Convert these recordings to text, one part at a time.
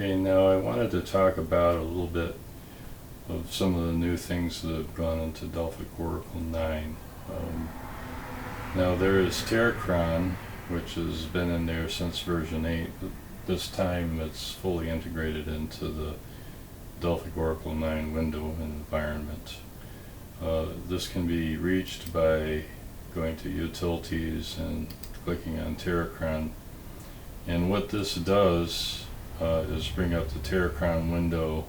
Okay, now I wanted to talk about a little bit of some of the new things that have gone into Delphic Oracle 9. Now there is TerraChron, which has been in there since version 8, but this time it's fully integrated into the Delphic Oracle 9 window and environment. This can be reached by going to Utilities and clicking on TerraChron. And what this does is bring up the TerraChron window,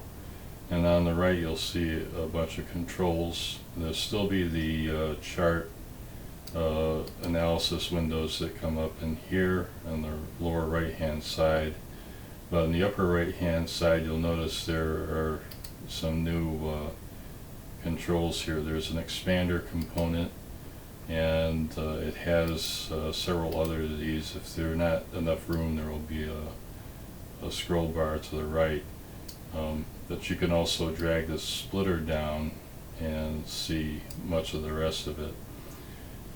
and on the right you'll see a bunch of controls. There'll still be the chart analysis windows that come up in here on the lower right hand side, but on the upper right hand side you'll notice there are some new controls here. There's an expander component, and it has several other of these. If there's not enough room, there will be a scroll bar to the right, but you can also drag this splitter down and see much of the rest of it.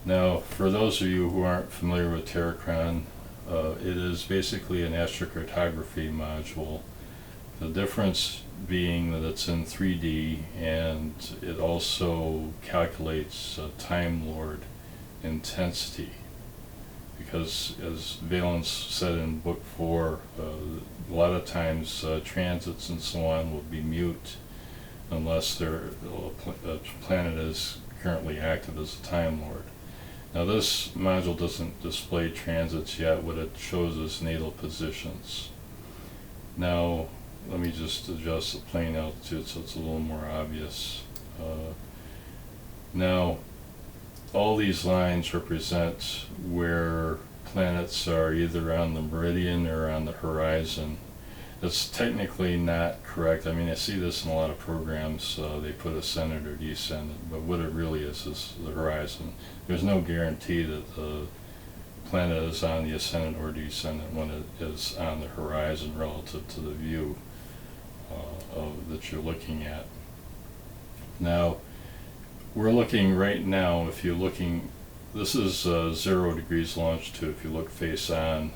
Now, for those of you who aren't familiar with TerraChron, it is basically an astrocartography module. The difference being that it's in 3D, and it also calculates Time Lord intensity, because as Valence said in book 4, a lot of times transits and so on will be mute unless a planet is currently active as a Time Lord. Now this module doesn't display transits yet. What it shows is natal positions. Now let me just adjust the plane altitude so it's a little more obvious. Now all these lines represent where planets are either on the meridian or on the horizon. It's technically not correct. I mean, I see this in a lot of programs. They put ascendant or descendant, but what it really is the horizon. There's no guarantee that the planet is on the ascendant or descendant when it is on the horizon relative to the view that you're looking at. Now, we're looking right now, if you're looking, this is 0 degrees longitude. If you look face on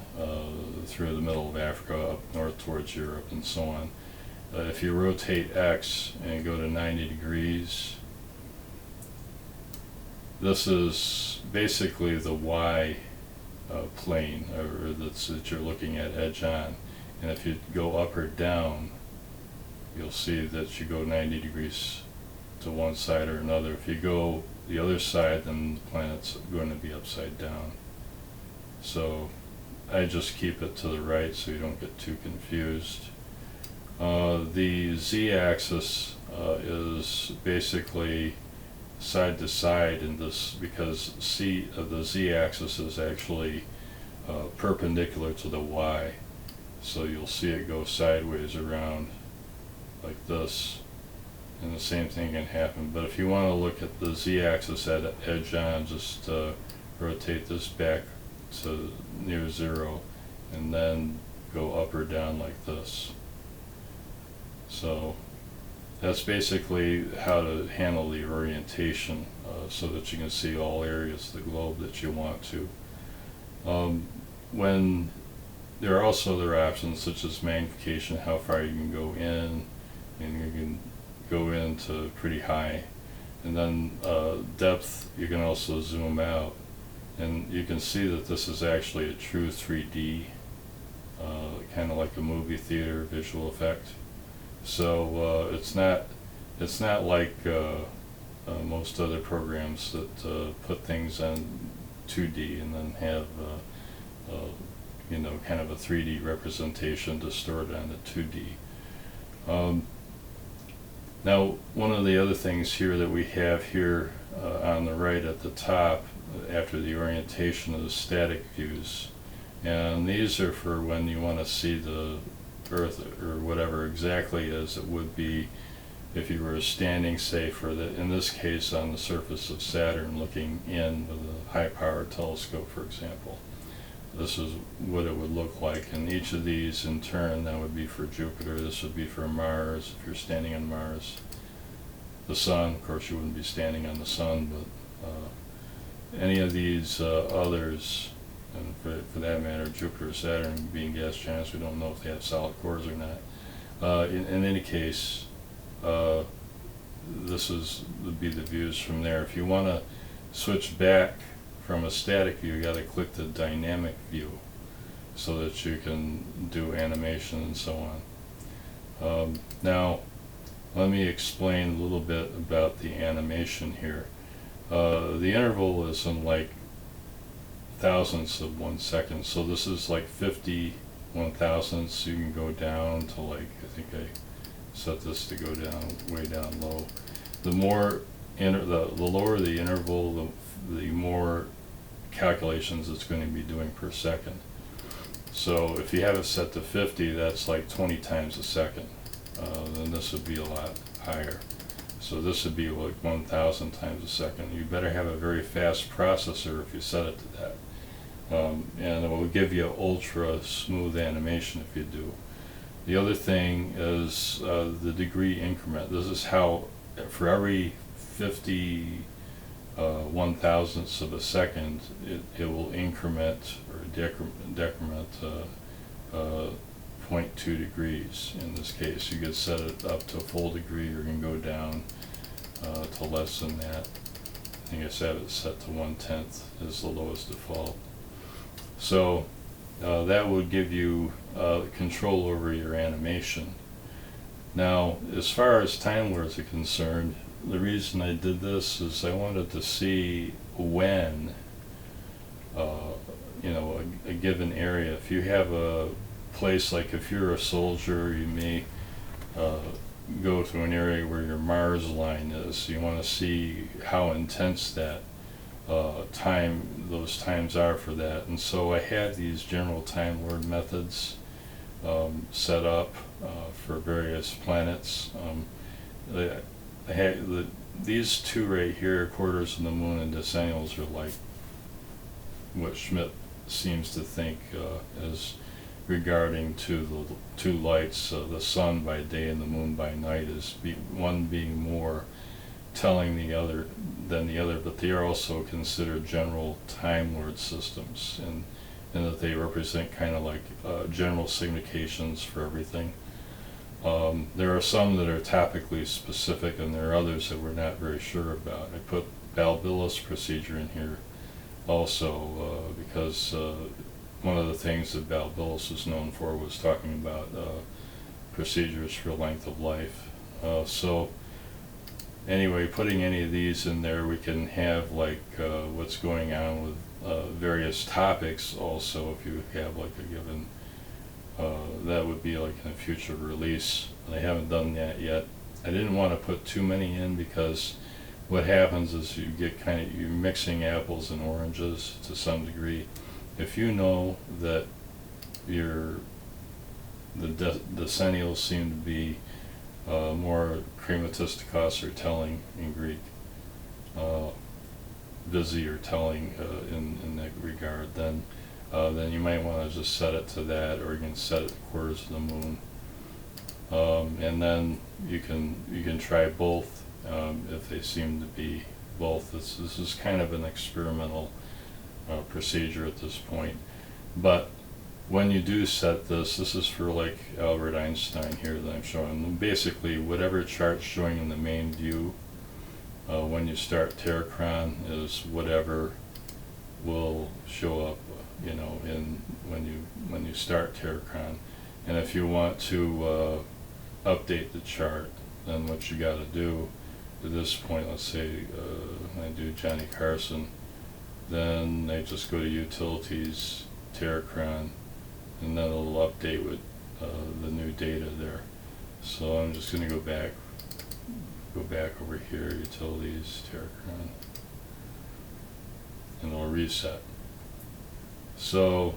through the middle of Africa, up north towards Europe and so on. If you rotate X and go to 90 degrees, this is basically the Y plane that you're looking at edge on. And if you go up or down, you'll see that you go 90 degrees to one side or another. If you go the other side, then the planet's going to be upside down. So I just keep it to the right so you don't get too confused. The z-axis is basically side to side in this, because the z-axis is actually perpendicular to the y. So you'll see it go sideways around like this, and the same thing can happen. But if you want to look at the z-axis at edge on, just rotate this back to near 0 and then go up or down like this. So that's basically how to handle the orientation so that you can see all areas of the globe that you want to. When there are also other options such as magnification, how far you can go in, and you can go into pretty high, and then depth, you can also zoom out, and you can see that this is actually a true 3D, kind of like a movie theater visual effect. So it's not like most other programs that put things on 2D and then have you know, kind of a 3D representation distorted onto 2D. Now, one of the other things here that we have here on the right at the top, after the orientation, of the static views. And these are for when you want to see the Earth or whatever exactly as it would be if you were standing, say, in this case, on the surface of Saturn, looking in with a high-powered telescope, for example. This is what it would look like, and each of these in turn, that would be for Jupiter, this would be for Mars, if you're standing on Mars. The Sun, of course you wouldn't be standing on the Sun, but any of these others and for that matter, Jupiter, Saturn being gas giants, we don't know if they have solid cores or not. In any case, would be the views from there. If you want to switch back from a static view, you got to click the dynamic view so that you can do animation and so on. Now, let me explain a little bit about the animation here. The interval is in like thousandths of 1 second, so this is like 50 1,000ths. You can go down to like, I think I set this to go down way down low. The more the lower the interval, the more calculations it's going to be doing per second. So if you have it set to 50, that's like 20 times a second. Then this would be a lot higher. So this would be like 1,000 times a second. You better have a very fast processor if you set it to that. And it will give you ultra smooth animation if you do. The other thing is the degree increment. This is how for every 50 1,000ths of a second, it will increment or decrement 0.2 degrees. In this case, you could set it up to a full degree, or you can go down to less than that. I think I have it set to 1/10 is the lowest default. So that would give you control over your animation. Now, as far as Time Lords are concerned, the reason I did this is I wanted to see when, a given area, if you have a place, like if you're a soldier, you may go to an area where your Mars line is. You want to see how intense that those times are for that. And so I had these general Time Lord methods set up for various planets. These two right here, quarters of the moon and decennials, are like what Schmidt seems to think as regarding to the two lights, the sun by day and the moon by night, is one being more telling than the other, but they are also considered general Time Lord systems, and that they represent kind of like general significations for everything. There are some that are topically specific, and there are others that we're not very sure about. I put Balbilis procedure in here also because one of the things that Balbilis was known for was talking about procedures for length of life. So anyway, putting any of these in there, we can have like what's going on with various topics also. If you have like a given, that would be like in a future release. I haven't done that yet. I didn't want to put too many in because what happens is you get you're mixing apples and oranges to some degree. If you know that the decennials seem to be more krematistikos, or telling in Greek, busy or telling in that regard, then you might want to just set it to that, or you can set it to quarters of the moon, and then you can try both if they seem to be both. This is kind of an experimental procedure at this point, but when you do set this is for like Albert Einstein here that I'm showing. Basically, whatever chart's showing in the main view when you start TerraChron is whatever will show up, when you start TerraChron. And if you want to update the chart, then what you got to do at this point, let's say I do Johnny Carson, then I just go to Utilities, TerraChron, and then it'll update with the new data there. So I'm just going to go back over here, Utilities, TerraChron, and it'll reset. So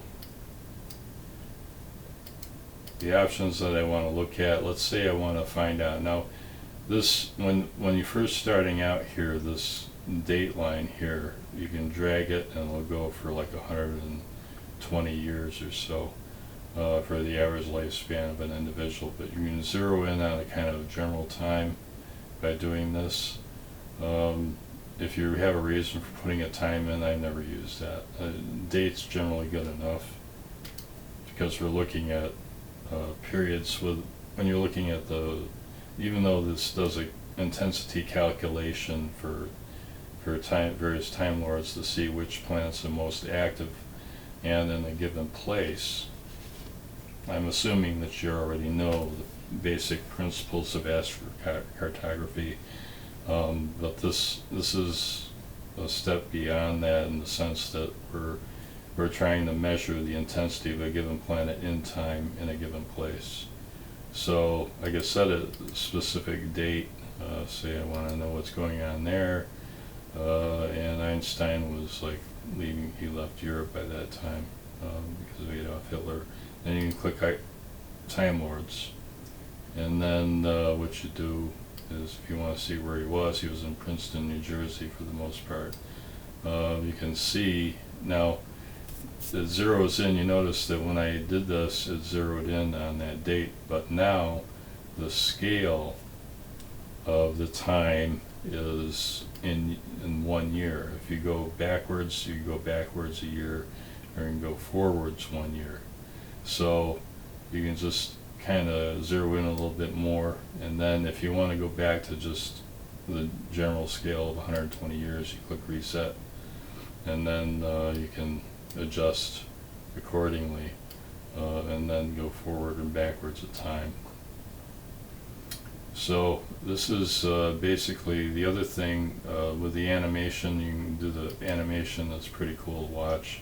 the options that I want to look at, let's say I want to find out now, this when you're first starting out here, this date line here, you can drag it and it'll go for like 120 years or so for the average lifespan of an individual. But you can zero in on a kind of general time by doing this. if you have a reason for putting a time in, I never use that. Date's generally good enough, because we're looking at periods with, when you're looking at even though this does a intensity calculation for various time lords to see which planets are most active and in a given place, I'm assuming that you already know the basic principles of astrocartography, but this is a step beyond that, in the sense that we're trying to measure the intensity of a given planet in time in a given place. So I could set a specific date, say I want to know what's going on there, and Einstein was like he left Europe by that time, because of Adolf Hitler. Then you can click Time Lords, and then what you do is, if you want to see where he was in Princeton, New Jersey for the most part. You can see now it zeroes in. You notice that when I did this, it zeroed in on that date, but now the scale of the time is in 1 year. If you go backwards, you go backwards a year, or you can go forwards 1 year. So you can just kind of zero in a little bit more, and then if you want to go back to just the general scale of 120 years, you click reset, and then you can adjust accordingly, and then go forward and backwards a time. So this is basically the other thing with the animation. You can do the animation. That's pretty cool to watch.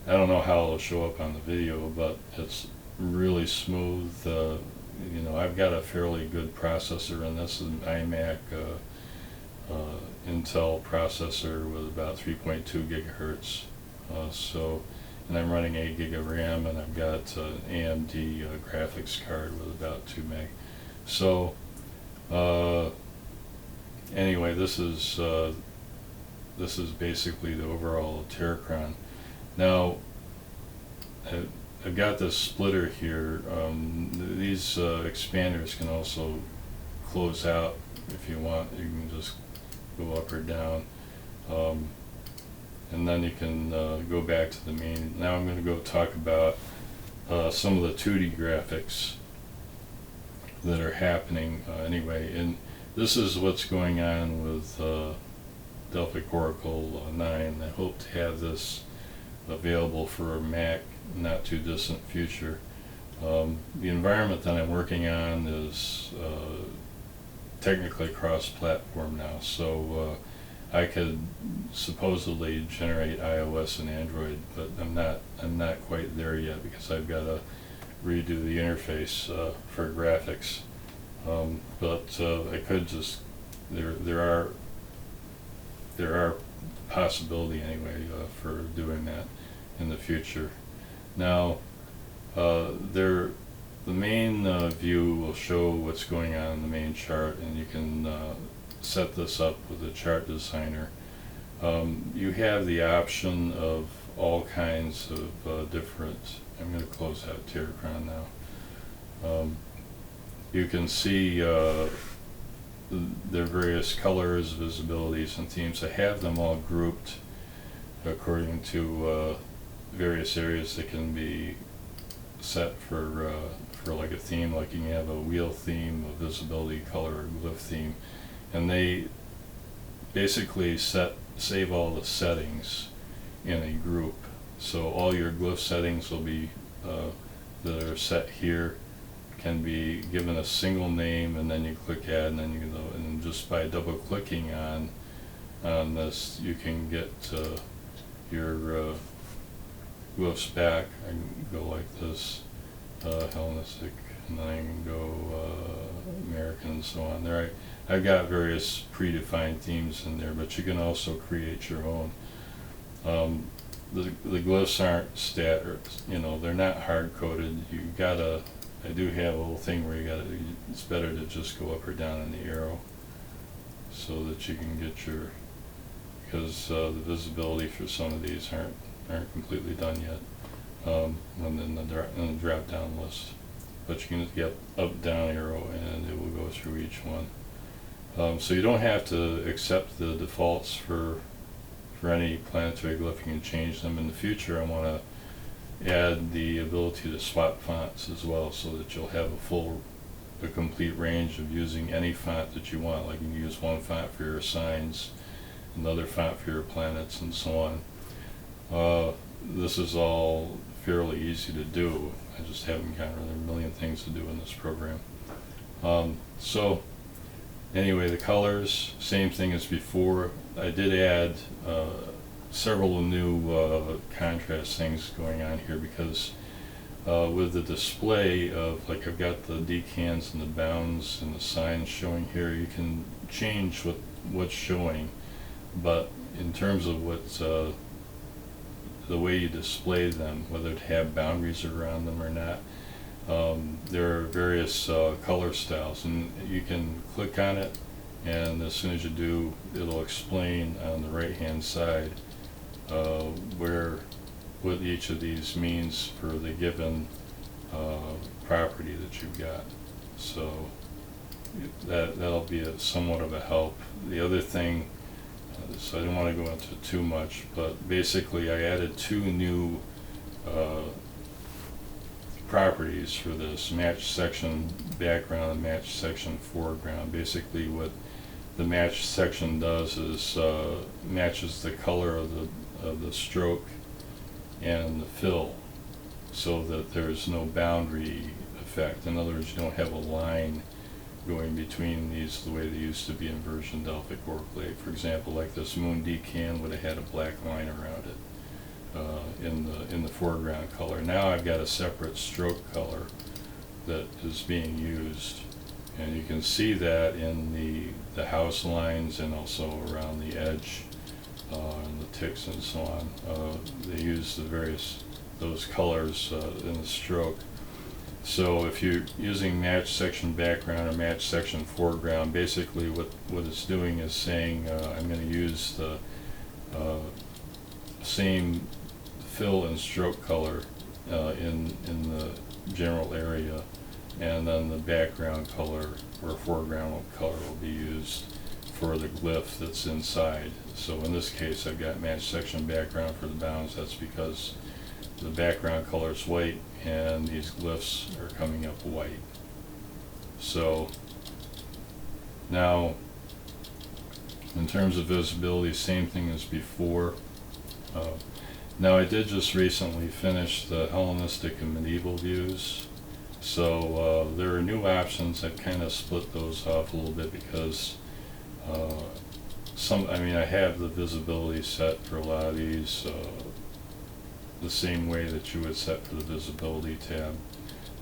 I don't know how it'll show up on the video, but it's really smooth. You know, I've got a fairly good processor, and this is an iMac Intel processor with about 3.2 gigahertz. And I'm running 8 gig of RAM, and I've got an AMD graphics card with about 2 meg. So anyway, this is basically the overall TerraChron. Now I've got this splitter here. These expanders can also close out if you want. You can just go up or down, and then you can go back to the main. Now I'm going to go talk about some of the 2D graphics that are happening anyway. And this is what's going on with Delphic Oracle 9. I hope to have this available for a Mac not too distant future. The environment that I'm working on is technically cross-platform now, so I could supposedly generate iOS and Android, but I'm not quite there yet, because I've got to redo the interface for graphics. But I could just there are possibility anyway for doing that in the future. Now the main view will show what's going on in the main chart, and you can set this up with the chart designer. You have the option of all kinds of different. I'm going to close out TerraChron now. You can see their various colors, visibilities, and themes. I have them all grouped according to various areas that can be set for like a theme. Like you can have a wheel theme, a visibility, color, or glyph theme, and they basically save all the settings in a group. So all your glyph settings will be that are set here can be given a single name, and then you click add, and then you can go, and just by double clicking on this, you can get your glyphs back. I can go like this, Hellenistic, and then I can go American, and so on. There, I've got various predefined themes in there, but you can also create your own. The glyphs aren't they're not hard coded. I do have a little thing where it's better to just go up or down in the arrow, so that you can get because the visibility for some of these aren't completely done yet, and then the drop down list. But you can get up down arrow, and it will go through each one. So you don't have to accept the defaults for any planetary glyph. You can change them. In the future, I want to add the ability to swap fonts as well, so that you'll have a complete range of using any font that you want. Like you can use one font for your signs, another font for your planets, and so on. This is all fairly easy to do. I just haven't gotten there are a million things to do in this program. So anyway, the colors, same thing as before. I did add several new contrast things going on here, because with the display of, like, I've got the decans and the bounds and the signs showing here, you can change what's showing, but in terms of what's the way you display them, whether to have boundaries around them or not, there are various color styles, and you can click on it, and as soon as you do, it'll explain on the right hand side what each of these means for the given property that you've got. So that'll be somewhat of a help. The other thing, so I don't want to go into too much, but basically I added two new properties for this: match section background and match section foreground. Basically what the match section does is matches the color of the stroke and the fill, so that there's no boundary effect. In other words, you don't have a line going between these the way they used to be in version Delphic Oracle 8. For example, like this moon decan would have had a black line around it in the foreground color. Now I've got a separate stroke color that is being used, and you can see that in the house lines and also around the edge and the ticks and so on. They use those colors in the stroke. So if you're using match section background or match section foreground, basically what it's doing is saying I'm going to use the same fill and stroke color in the general area, and then the background color or foreground color will be used for the glyph that's inside. So in this case, I've got match section background for the bounds. That's because the background color is white and these glyphs are coming up white. So now, in terms of visibility, same thing as before. Now I did just recently finish the Hellenistic and Medieval views, so there are new options. I've kind of split those off a little bit because I have the visibility set for a lot of these the same way that you would set for the visibility tab,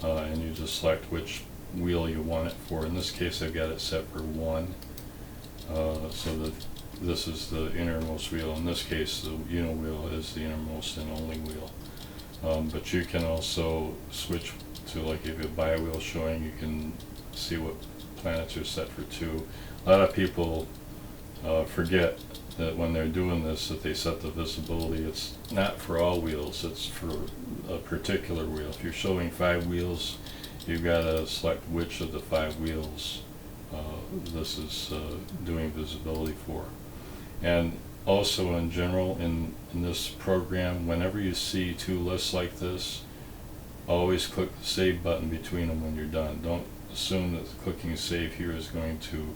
and you just select which wheel you want it for. In this case, I've got it set for 1, so that this is the innermost wheel. In this case, the wheel is the innermost and only wheel. But you can also switch to, like, if you have bi-wheel showing, you can see what planets are set for 2. A lot of people forget that when they're doing this, that they set the visibility. It's not for all wheels, it's for a particular wheel. If you're showing 5 wheels, you've got to select which of the 5 wheels this is doing visibility for. And also in general, in this program, whenever you see 2 lists like this, always click the save button between them when you're done. Don't assume that clicking save here is going to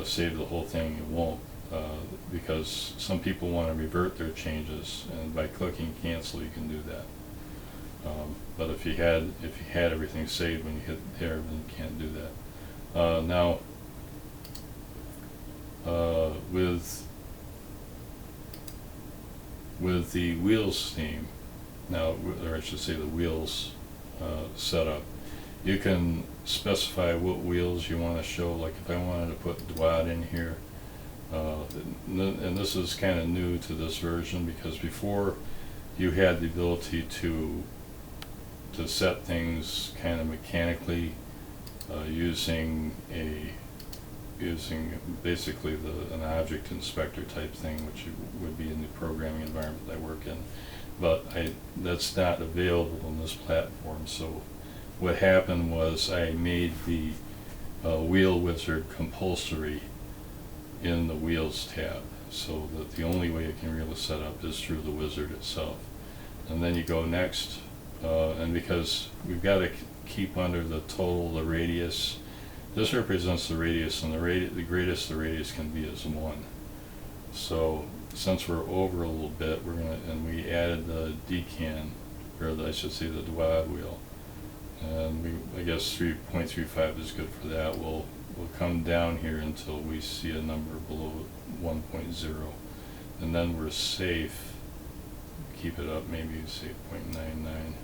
save the whole thing. It won't, because some people want to revert their changes, and by clicking cancel you can do that. But if you had everything saved when you hit there, then you can't do that. Now with the wheels theme, or I should say the wheels setup, you can specify what wheels you want to show. Like if I wanted to put Dwad in here, and this is kind of new to this version, because before you had the ability to set things kind of mechanically using basically an object inspector type thing, which would be in the programming environment that I work in. But that's not available on this platform. So what happened was I made the Wheel Wizard compulsory in the Wheels tab, so that the only way it can really set up is through the wizard itself. And then you go next, and because we've got to keep under the total, the radius. This represents the radius, and the greatest the radius can be is 1. So since we're over a little bit, and we added the decan, or I should say the dwad wheel, and I guess 3.35 is good for that. We'll come down here until we see a number below 1.0, and then we're safe. Keep it up, maybe say 0.99,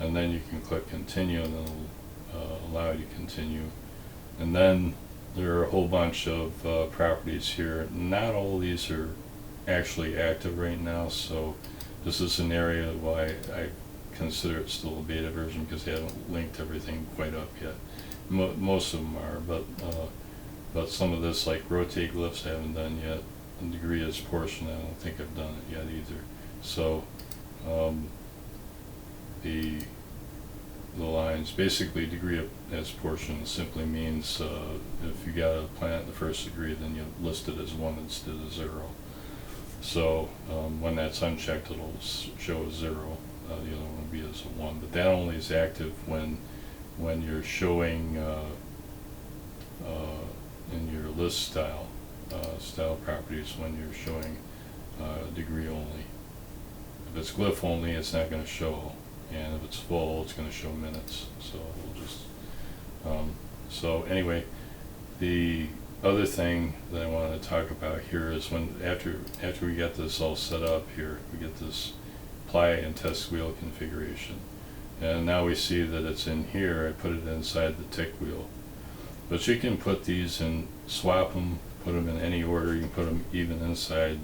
and then you can click continue, and then it'll allow you to continue. And then there are a whole bunch of properties here. Not all of these are actually active right now, so this is an area why I consider it still a beta version, because they haven't linked everything quite up yet. Most of them are, but some of this, like rotate glyphs, I haven't done yet. And degree as portion, I don't think I've done it yet either. So the lines, basically degree as portion simply means if you got a planet in the first degree, then you list it as 1 instead of 0. So when that's unchecked, it'll show a 0. The other one will be as a 1. But that only is active when you're showing in your list style properties, when you're showing degree only. If it's glyph only, it's not going to show, and if it's full, it's going to show minutes. So we'll just so anyway, the other thing that I wanted to talk about here is after we get this all set up here, we get this apply and test wheel configuration, and now we see that it's in here. I put it inside the tick wheel, but you can put these in, swap them, put them in any order. You can put them even inside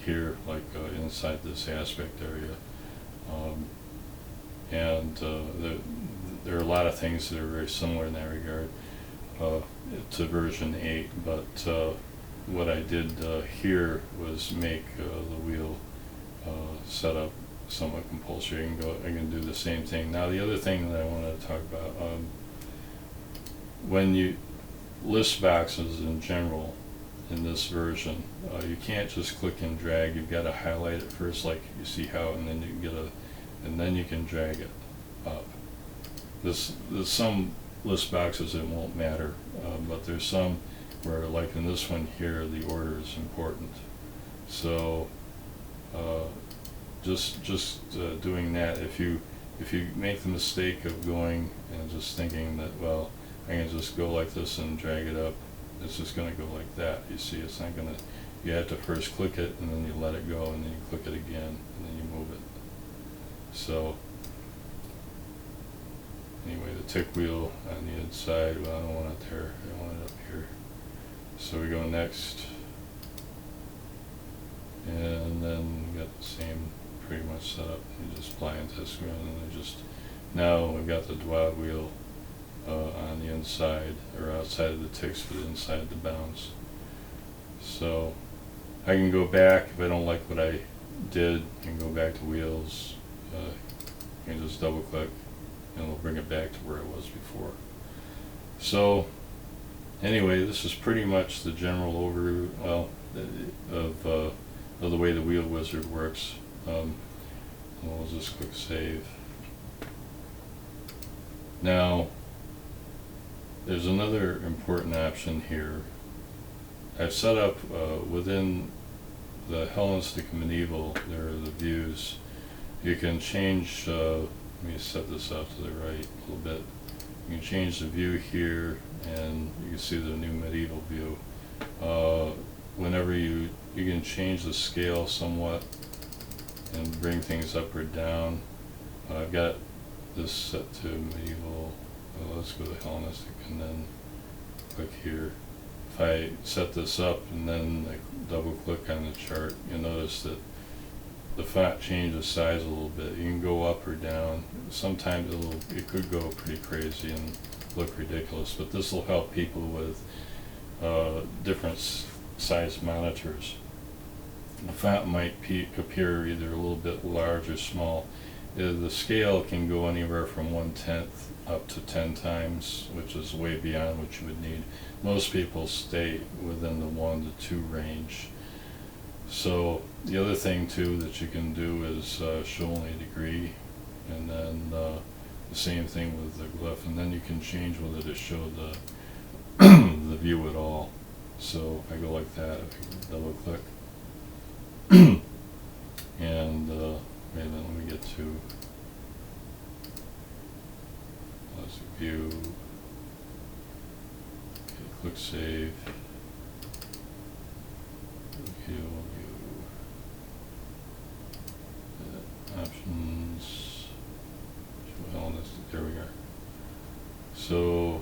here, like inside this aspect area, and there are a lot of things that are very similar in that regard to version 8, but what I did here was make the wheel setup somewhat compulsory. I can do the same thing. Now the other thing that I wanted to talk about, when you list boxes in general in this version, you can't just click and drag. You've got to highlight it first, like you see how, and then you can and then you can drag it up. There's some list boxes it won't matter, but there's some where, like in this one here, the order is important. So just doing that, if you make the mistake of going and just thinking that, well, I can just go like this and drag it up, it's just going to go like that. You see, it's not going to, you have to first click it, and then you let it go, and then you click it again, and then you move it. So anyway, the tick wheel on the inside, well, I don't want it there, I want it up here. So we go next, and then we got the same pretty much set up. You just apply and test wheel, and then now we've got the dwad wheel on the inside, or outside of the ticks, but inside the bounds. So I can go back if I don't like what I did, I can go back to wheels, you can just double click, and it'll bring it back to where it was before. So anyway, this is pretty much the general overview of the way the wheel wizard works. We'll just click save. Now there's another important option here. I've set up within the Hellenistic and Medieval, there are the views. You can change, let me set this out to the right a little bit. You can change the view here, and you can see the new Medieval view. Whenever you can change the scale somewhat and bring things up or down. I've got this set to Medieval. Let's go to Hellenistic and then click here. If I set this up and then I double click on the chart, you'll notice that the font changes size a little bit. You can go up or down. Sometimes it could go pretty crazy and look ridiculous, but this will help people with different size monitors. The font might appear either a little bit large or small, the scale can go anywhere from 1/10 up to 10 times, which is way beyond what you would need. Most people stay within the 1 to 2 range. So the other thing too that you can do is show only a degree, and then the same thing with the glyph, and then you can change whether to show the the view at all. So if I go like that, if I double click, and then when we get to let's view, okay, click save, view, options, show Hellenistic, there we are. So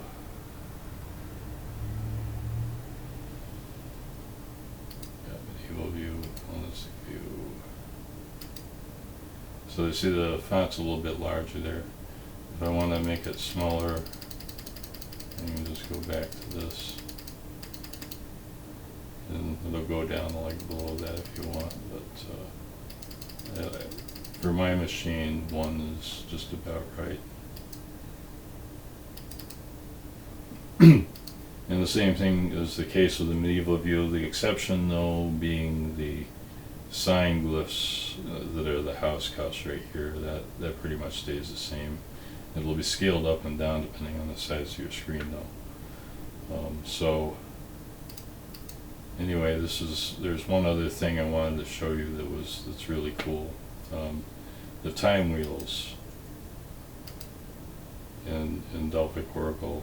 Medieval view, Hellenistic view. So you see the font's a little bit larger there. If I want to make it smaller, I can just go back to this, and it'll go down like below that if you want. But for my machine, 1 is just about right. And the same thing is the case with the medieval view, the exception though being the sign glyphs that are the house right here. That pretty much stays the same. It will be scaled up and down depending on the size of your screen though. So anyway, there's one other thing I wanted to show you that's really cool. The time wheels in Delphic Oracle.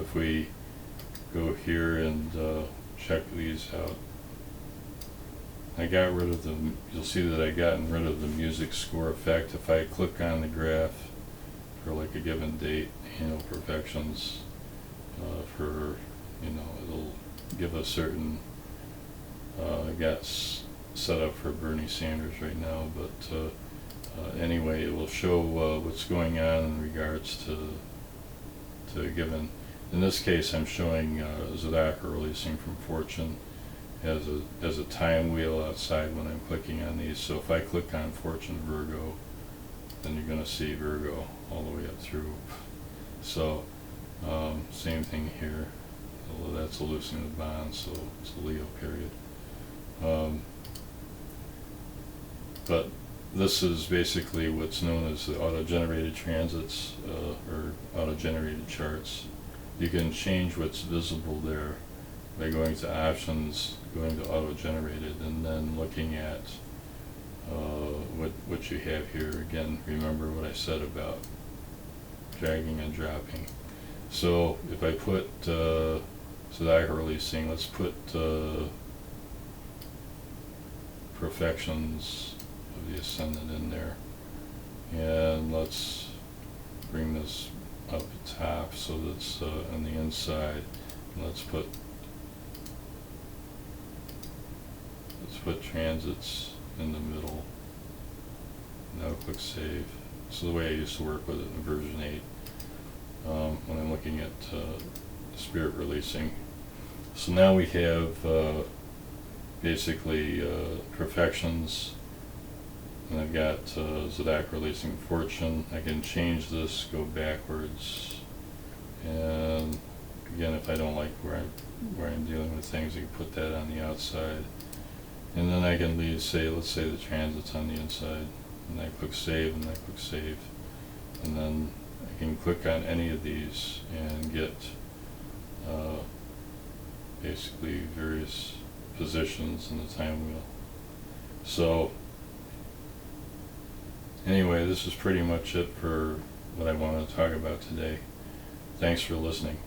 If we go here and check these out, I got rid of them. You'll see that I gotten rid of the music score effect. If I click on the graph for like a given date, perfections, for, it'll give a certain, I got set up for Bernie Sanders right now, but anyway, it will show what's going on in regards to a given. In this case, I'm showing Zodiac releasing from Fortune as a time wheel outside when I'm clicking on these. So if I click on Fortune Virgo, then you're going to see Virgo all the way up through. So same thing here. Although that's a loosening of the bond, so it's a Leo period. But this is basically what's known as the auto-generated transits or auto-generated charts. You can change what's visible there by going to options, going to auto-generated, and then looking at what you have here. Again, remember what I said about dragging and dropping. So if I put Zodiac releasing, let's put perfections of the ascendant in there, and let's bring this up top so that's on the inside, and let's put transits in the middle. Now click save. So the way I used to work with it in version 8 when I'm looking at spirit releasing. So now we have basically perfections, and I've got Zodiac releasing Fortune. I can change this, go backwards, and again, if I don't like where I'm dealing with things, I can put that on the outside, and then I can let's say the transit's on the inside, and I click save, and I click save, and then I can click on any of these and get basically various positions in the time wheel. So anyway, this is pretty much it for what I wanted to talk about today. Thanks for listening.